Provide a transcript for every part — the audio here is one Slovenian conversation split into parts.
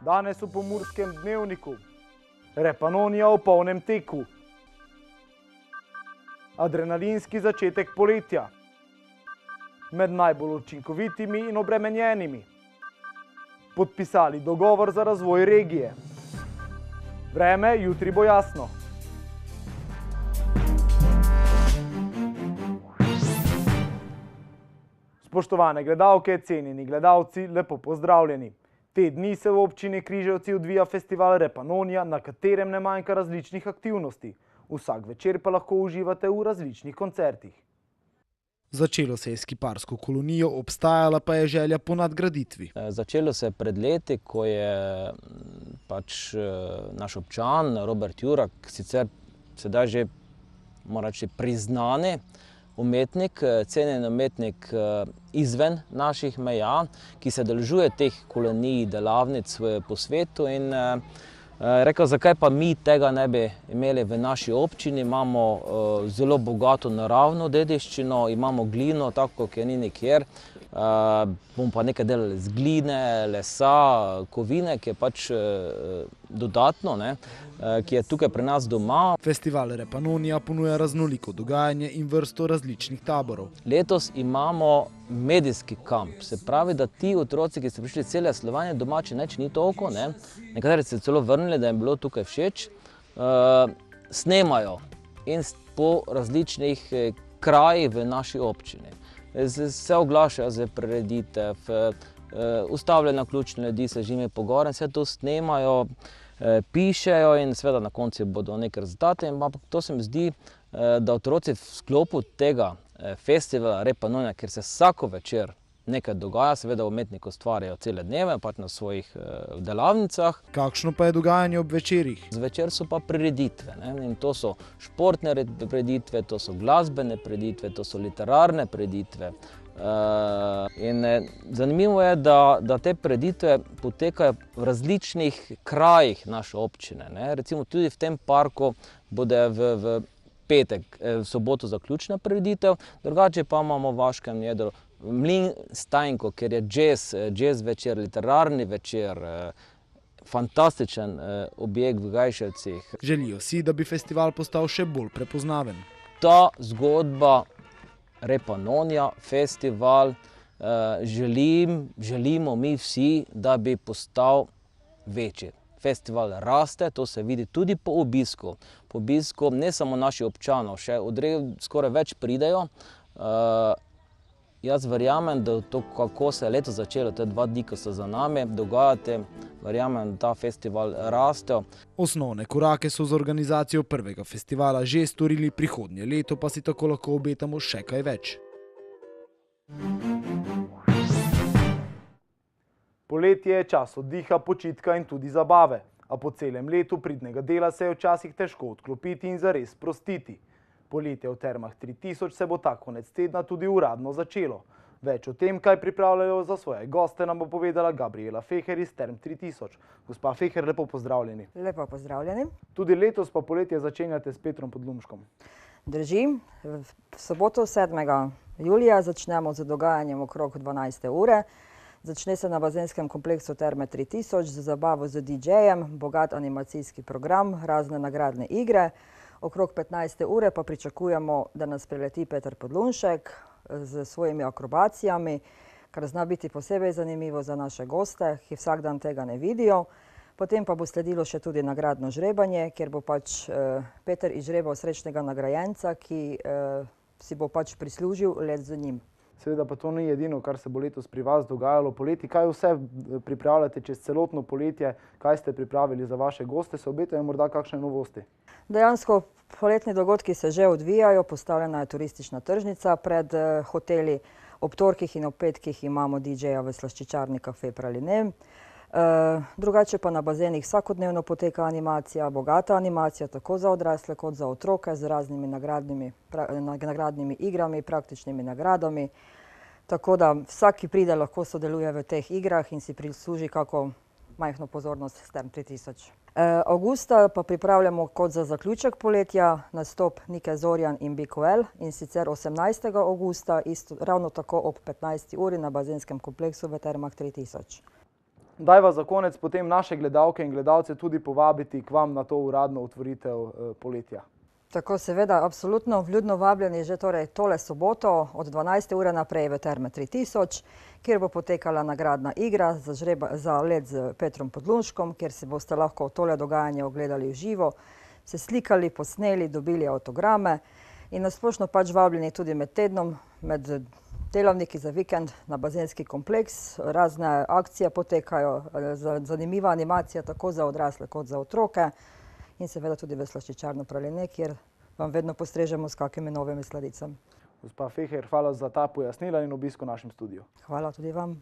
Danes v Pomurskem dnevniku. Repanonija v polnem teku. Adrenalinski začetek poletja. Med najbolj učinkovitimi in obremenjenimi. Podpisali dogovor za razvoj regije. Vreme jutri bo jasno. Spoštovane gledalke, cenjeni gledalci, lepo pozdravljeni. Te dni se v občini Križevci odvija festival Repanonija, na katerem ne manjka različnih aktivnosti. Vsak večer pa lahko uživate v različnih koncertih. Začelo se je s kiparsko kolonijo, obstajala pa je želja po nadgraditvi. Začelo se je pred leti, ko je naš občan Robert Jurak, sicer sedaj že mora reči priznani umetnik, cenjen umetnik izven naših meja, ki se udeležuje teh kolonij, delavnic po svetu in rekel, zakaj pa mi tega ne bi imeli v naši občini. Imamo zelo bogato naravno dediščino, imamo glino, tako kot je ni nikjer. Bomo pa nekaj delali z gline, lesa, kovine, ki je pač dodatno, ki je tukaj pri nas doma. Festival Repanonija ponuja raznoliko dogajanje in vrsto različnih taborov. Letos imamo medijski kamp, se pravi, da ti otroci, ki so prišli cele Slovenije, domači neč ni toliko, nekateri se celo vrnili, da jim bilo tukaj všeč, snemajo in po različnih krajih v naši občini. Se oglašajo za prireditev, ustavljajo ključne ljudi, se žimi po gore, vse to snemajo, pišejo in seveda na koncu bodo neke rezultate. Ampak to se mi zdi, da otroci v sklopu tega festivala Repanonija, ker se vsako večer nekaj dogaja, seveda umetniki ustvarjajo cele dneve, pač na svojih delavnicah. Kakšno pa je dogajanje ob večerih? Zvečer so pa prireditve, in to so športne prireditve, to so glasbene prireditve, to so literarne prireditve. In zanimivo je, da te prireditve potekajo v različnih krajih naše občine. Recimo tudi v tem parku bodo v petek, v soboto zaključna prireditev, drugače pa imamo v vaškem jedru Mlin Stajnko, ker je jazz večer, literarni večer, fantastičen objekt v Gajševcih. Želijo si, da bi festival postal še bolj prepoznaven. Ta zgodba Repanonija, festival, želimo mi vsi, da bi postal večji. Festival raste, to se vidi tudi po obisku. Po obisku ne samo naših občanov, še skoraj več pridejo. Jaz verjamem, da to, kako se je leto začelo, te 2 dni, ko so za nami, dogajate, verjamem, da ta festival raste. Osnovne korake so z organizacijo prvega festivala že storili, prihodnje leto pa si tako lahko obetamo še kaj več. Poletje je čas oddiha, počitka in tudi zabave, a po celem letu pridnega dela se je včasih težko odklopiti in zares sprostiti. Poletje v Termah 3000 se bo ta konec tedna tudi uradno začelo. Več o tem, kaj pripravljajo za svoje goste, nam bo povedala Gabriela Feher iz Term 3000. Gospa Feher, lepo pozdravljeni. Lepo pozdravljeni. Tudi letos pa poletje začenjate s Petrom Podlunškom. Drži. V soboto 7. julija začnemo z dogajanjem okrog 12. ure. Začne se na bazenskem kompleksu Terme 3000 z zabavo z DJ-jem, bogat animacijski program, razne nagradne igre. Okrog 15. ure pa pričakujemo, da nas prileti Peter Podlunšek z svojimi akrobacijami, kar zna biti posebej zanimivo za naše goste, ki vsak dan tega ne vidijo. Potem pa bo sledilo še tudi nagradno žrebanje, kjer bo pač Peter izžrebal srečnega nagrajenca, ki si bo pač prislužil let z njim. Seveda pa to ni edino, kar se bo letos pri vas dogajalo poleti. Kaj vse pripravljate čez celotno poletje? Kaj ste pripravili za vaše goste? Se obetajo morda kakšne novosti? Dejansko poletni dogodki se že odvijajo, postavljena je turistična tržnica pred hoteli. Ob torkih in ob petkih imamo DJ-ja v slaščičarni Kafe Praline. Drugače pa na bazenih vsakodnevno poteka animacija, bogata animacija, tako za odrasle kot za otroke, z raznimi nagradnimi igrami, praktičnimi nagradami. Tako da vsak, ki pride, lahko sodeluje v teh igrah in si prisluži kako majhno pozornost s Term 3000. Avgusta pa pripravljamo kot za zaključek poletja nastop Nike Zorjan in BQL, in sicer 18. avgusta, ravno tako ob 15. uri na bazenskem kompleksu v Termah 3000. Dajva za konec potem naše gledalke in gledalce tudi povabiti k vam na to uradno otvoritev poletja. Tako, seveda, absolutno vljudno vabljeni že torej tole soboto od 12. ure naprej v Terme 3000, kjer bo potekala nagradna igra za led z Petrom Podlunškom, kjer se boste lahko tole dogajanje ogledali v živo, se slikali, posneli, dobili avtograme in nasplošno pač vabljeni tudi med tednom, med delavniki za vikend na bazenski kompleks. Razne akcije potekajo, zanimiva animacija tako za odrasle kot za otroke in seveda tudi v slaščičarno Praline, kjer vam vedno postrežemo s kakimi novimi sladicami. Gospa Feher, hvala za ta pojasnila in obisk v našem studiu. Hvala tudi vam.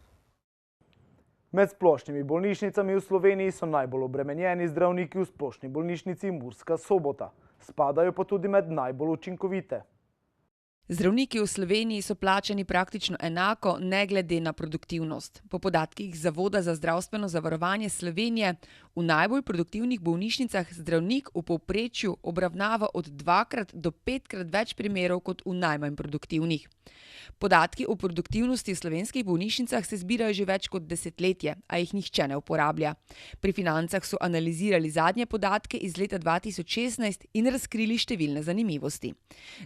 Med splošnimi bolnišnicami v Sloveniji so najbolj obremenjeni zdravniki v splošni bolnišnici Murska Sobota. Spadajo pa tudi med najbolj učinkovite. Zdravniki v Sloveniji so plačani praktično enako, ne glede na produktivnost. Po podatkih Zavoda za zdravstveno zavarovanje Slovenije v najbolj produktivnih bolnišnicah zdravnik v povprečju obravnava od 2-krat do 5-krat več primerov kot v najmanj produktivnih. Podatki o produktivnosti v slovenskih bolnišnicah se zbirajo že več kot desetletje, a jih nihče ne uporablja. Pri Financah so analizirali zadnje podatke iz leta 2016 in razkrili številne zanimivosti.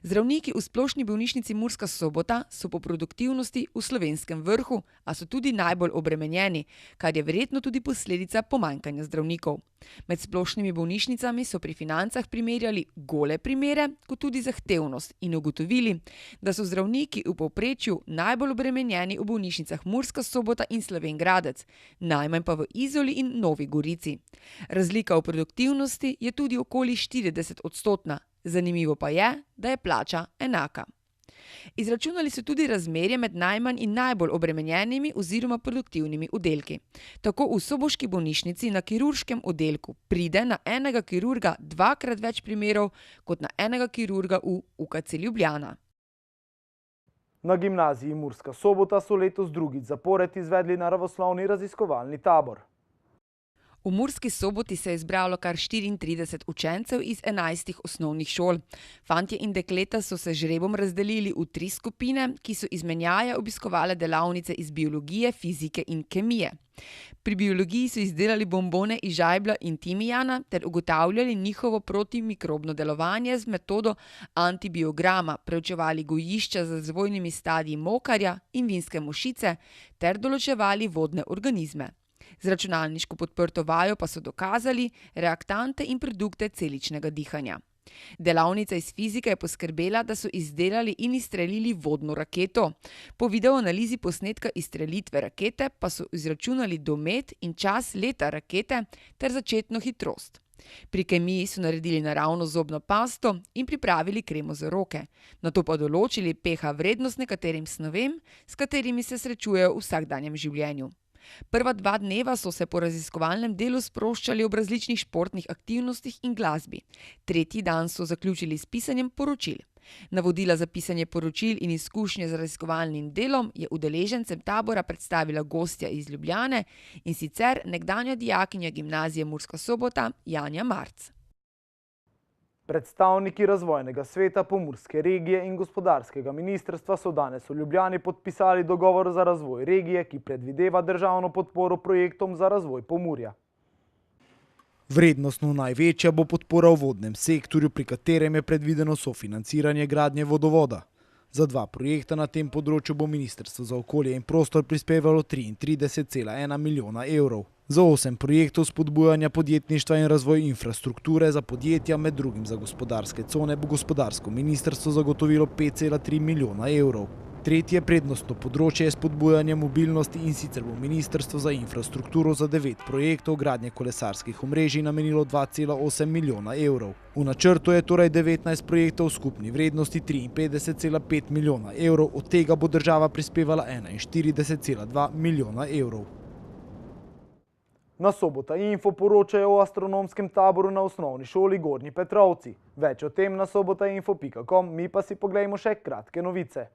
Zdravniki v splošni bolnišnici Murska Sobota so po produktivnosti v slovenskem vrhu, a so tudi najbolj obremenjeni, kar je verjetno tudi posledica pomanjkanja zdravnikov. Med splošnimi bolnišnicami so pri Financah primerjali gole primere, kot tudi zahtevnost in ugotovili, da so zdravniki v povprečju najbolj obremenjeni v bolnišnicah Murska Sobota in Slovenj Gradec, najmanj pa v Izoli in Novi Gorici. Razlika v produktivnosti je tudi okoli 40-odstotna. Zanimivo pa je, da je plača enaka. Izračunali so tudi razmerje med najmanj in najbolj obremenjenimi oziroma produktivnimi oddelki. Tako v soboški bolnišnici na kirurškem oddelku pride na enega kirurga 2-krat več primerov kot na enega kirurga v UKC Ljubljana. Na gimnaziji Murska Sobota so letos drugič zapored izvedli naravoslovni raziskovalni tabor. V Murski Soboti se je zbralo kar 34 učencev iz 11 osnovnih šol. Fantje in dekleta so se žrebom razdelili v 3 skupine, ki so izmenjaje obiskovale delavnice iz biologije, fizike in kemije. Pri biologiji so izdelali bombone iz žajblja in timijana ter ugotavljali njihovo protimikrobno delovanje z metodo antibiograma, preučevali gojišča z razvojnimi stadiji mokarja in vinske mušice ter določevali vodne organizme. Z računalniško podprto vajo pa so dokazali reaktante in produkte celičnega dihanja. Delavnica iz fizike je poskrbela, da so izdelali in izstrelili vodno raketo. Po videoanalizi posnetka izstrelitve rakete pa so izračunali domet in čas leta rakete ter začetno hitrost. Pri kemiji so naredili naravno zobno pasto in pripravili kremo za roke. Nato pa določili pH vrednost nekaterim snovem, s katerimi se srečujejo v vsakdanjem življenju. Prva 2 dneva so se po raziskovalnem delu sproščali ob različnih športnih aktivnostih in glasbi. 3. dan so zaključili s pisanjem poročil. Navodila za pisanje poročil in izkušnje z raziskovalnim delom je udeležencem tabora predstavila gostja iz Ljubljane in sicer nekdanja dijakinja gimnazije Murska Sobota Janja Marc. Predstavniki razvojnega sveta Pomurske regije in gospodarskega ministrstva so danes v Ljubljani podpisali dogovor za razvoj regije, ki predvideva državno podporo projektom za razvoj Pomurja. Vrednostno največja bo podpora v vodnem sektorju, pri katerem je predvideno sofinanciranje gradnje vodovoda. Za 2 projekta na tem področju bo Ministrstvo za okolje in prostor prispevalo 33,1 milijona evrov. Za 8 projektov spodbujanja podjetništva in razvoj infrastrukture za podjetja, med drugim za gospodarske cone, bo gospodarsko ministrstvo zagotovilo 5,3 milijona evrov. Tretje prednostno področje je spodbujanje mobilnosti in sicer bo Ministrstvo za infrastrukturo za 9 projektov gradnje kolesarskih omrežij namenilo 2,8 milijona evrov. V načrtu je torej 19 projektov v skupni vrednosti 53,5 milijona evrov, od tega bo država prispevala 41,2 milijona evrov. Na Sobota Info poročajo o astronomskem taboru na osnovni šoli Gornji Petrovci. Več o tem na sobotainfo.com, mi pa si poglejmo še kratke novice.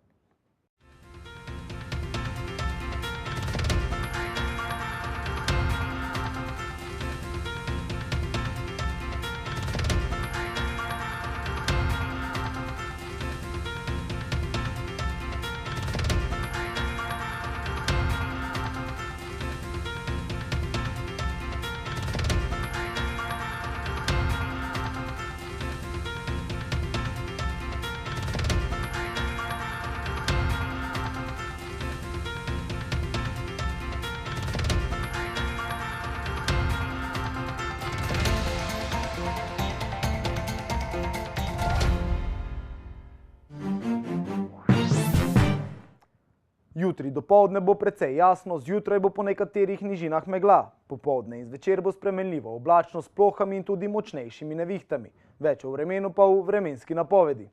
Jutri dopoldne bo precej jasno, zjutraj bo po nekaterih nižinah megla. Popoldne in zvečer bo spremenljivo oblačno s plohami in tudi močnejšimi nevihtami. Več o vremenu pa v vremenski napovedi.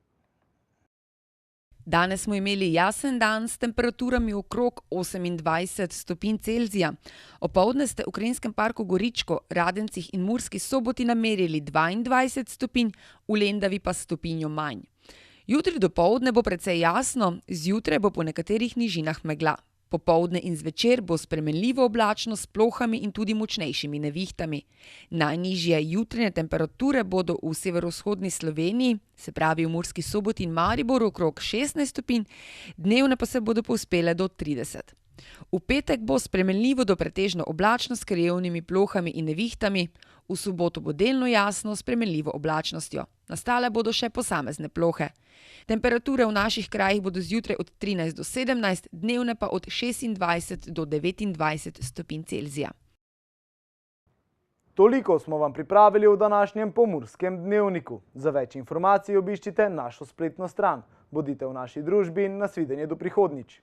Danes smo imeli jasen dan s temperaturami okrog 28 stopinj Celzija. Opoldne ste v Krajinskem parku Goričko, Radencih in Murski Soboti namerili 22 stopinj, v Lendavi pa stopinjo manj. Jutri dopoldne bo precej jasno, zjutraj bo po nekaterih nižinah megla. Popoldne in zvečer bo spremenljivo oblačno s plohami in tudi močnejšimi nevihtami. Najnižje jutranje temperature bodo v severovzhodni Sloveniji, se pravi v Murski Soboti in Mariboru, okrog 16 stopinj, dnevne pa se bodo povzpele do 30. V petek bo spremenljivo do pretežno oblačno s krajevnimi plohami in nevihtami, v soboto bo delno jasno s spremenljivo oblačnostjo. Nastale bodo še posamezne plohe. Temperature v naših krajih bodo zjutraj od 13 do 17, dnevne pa od 26 do 29 stopinj Celzija. Toliko smo vam pripravili v današnjem Pomurskem dnevniku. Za več informacij obiščite našo spletno stran. Bodite v naši družbi in nasvidenje do prihodnjič.